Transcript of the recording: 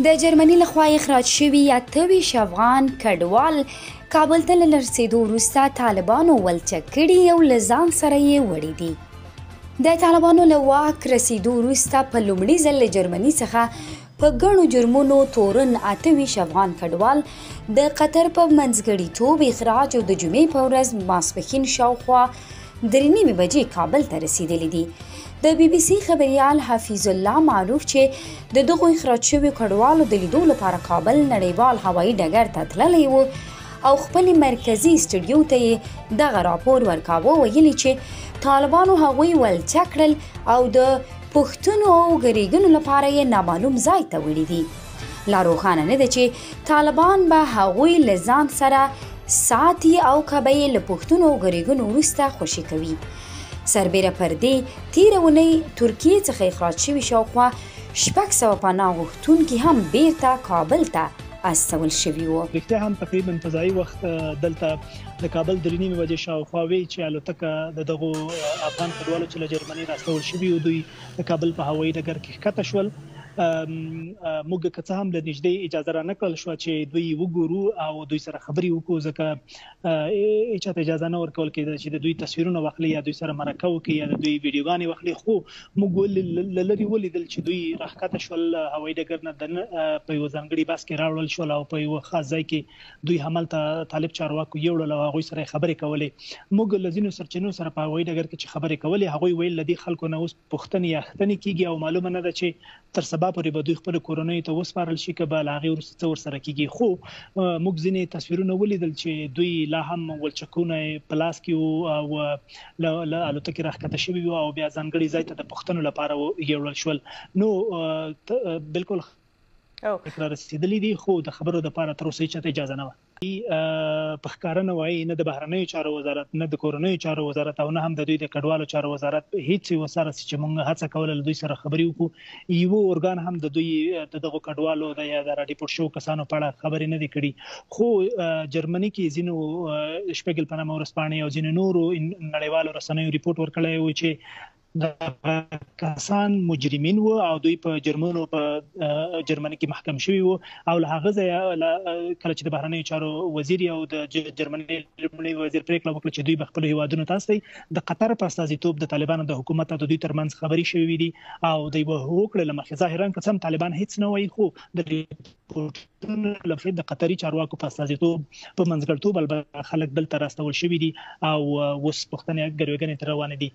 د جرمني لخوا اخراج شوي 28 افغان کډوال کابل ته له رسېدو وروسته طالبانو ولچک کړي او له ځان سره یې وړي دي. د طالبانو له واک رسېدو وروسته په لومړي ځل له جرمني څخه په ګڼو جرمونو تورن 28 افغان کډوال د قطر په منځګړیتوب اخراج او د جمعې په ورځ ماسپښین شاوخوا 3:30 بجې کابل ته رسېدلي دي. د بي بي سي خبریال حفیظ الله معروف چې د دغو اخراج شویو کډوالو د لیدو لپاره کابل نړیوال هوایي ډګر ته تللی و او خپلې مرکزي سټوډیو ته یې دغه راپور ورکاوه، ویلي چې طالبانو هغوی ولچک کړل او د پوښتنو او ګریګنو لپاره یې نامعلوم ځای ته وړي دي. لا روښانه نه ده چې طالبان به هغوی له ځان سره ساتي او که به یې له پوښتنو او ګریګنو وروسته خوشي کوي. سربیره پر دې تیره اونۍ ترکیې څخه اخراج شوي شاوخوا 600 پناه غوښتونکي هم بیرته کابل ته استول شوي وو. رښتیا هم تقریبا په ځایي وخت دلته د کابل 3:30 بجې شاوخوا وی چې الوتکه د دغو افغان کډوالو چې له جرمني راستول شوي وو دوی د کابل په هوایي ډګر کې ښکته شول. موږ که څه هم له نږدې اجازه را نه کړل شوه چې دوی وګورو او دوی سره خبرې وکړو، ځکه هیچا ته اجازه نه ورکول کېده چې د دوی تصویرونه واخلي یا دوی سره مرکه وکړي یا د دوی ویډیوګانې واخلي. خو موږ له لرې ولیدل چې دوی راښکته شول، هوایي ډګر نه په یوه ځانګړي بس کې راوړل شول او په یوه خاص ځای کې دوی همالته طالب چارواکو یوړل او هغوی سره خبرې کولې. موږ له ځینو سرچینو سره په هوایي ډګر کې چې خبرې کولې، هغوی ویل له دې خلکو نه اوس پوښتنې یا اخیستنې کېږي او معلومه نه ده چې تر سبا پورې به دوی خپل کورنۍ ته وسپارل شي که به له هغې وروسته څه ورسره کېږي. خو موږ ځینې تصویرونه ولیدل چې دوی لا هم ولچکونه په لاس کې وو او له الوتکې راښکته شوي وو او بیا ځانګړي ځای ته د پوښتنو لپاره یوړل شول. نو بالکل را رسېدلي دي، خو د خبرو دپاره تر اوسه هېچاته اجازه نه وه. په ښکاره نه وایي نه د بهرنیو چارو وزارت، نه د کورنیو چارو وزارت او نه هم د دوی د کډوالو چارو وزارت هیڅ یوه سره چې موږ هڅه کوله له دوی سره خبرې وکړو. یوه ارګان هم د دوی د دغو کډوالو د یا د راډیپورټ شوو کسانو په اړه خبرې نه دي کړي. خو جرمني کې ځینو شپږل په نامه ورځپاڼې او ځینو نورو نړیوالو رسنیو ریپورټ ورکړی و چې د کسان مجرمین وو او دوی په جرمنو په جرمني کې محکم شوي وو او له هغه ځایه کله چې د بهرنیو چارو وزیر او د جرمني لومړي وزیر پرېکړه وکړه چې دوی به خپلو هیوادونو ته استوي، د قطر په استازیتوب د طالبانو د حکومت او د دوی ترمنځ خبرې شوي دي او د یوه هوکړې له مخې ظاهرا که څه هم طالبان هیڅ نه وایي، خو د ریپورټونو له مخې د قطري چارواکو په استازیتوب په منځګړیتوب البته خلک دلته راستول شوي دي او اوس پوښتنې ګروېږنې ترې روانې دي.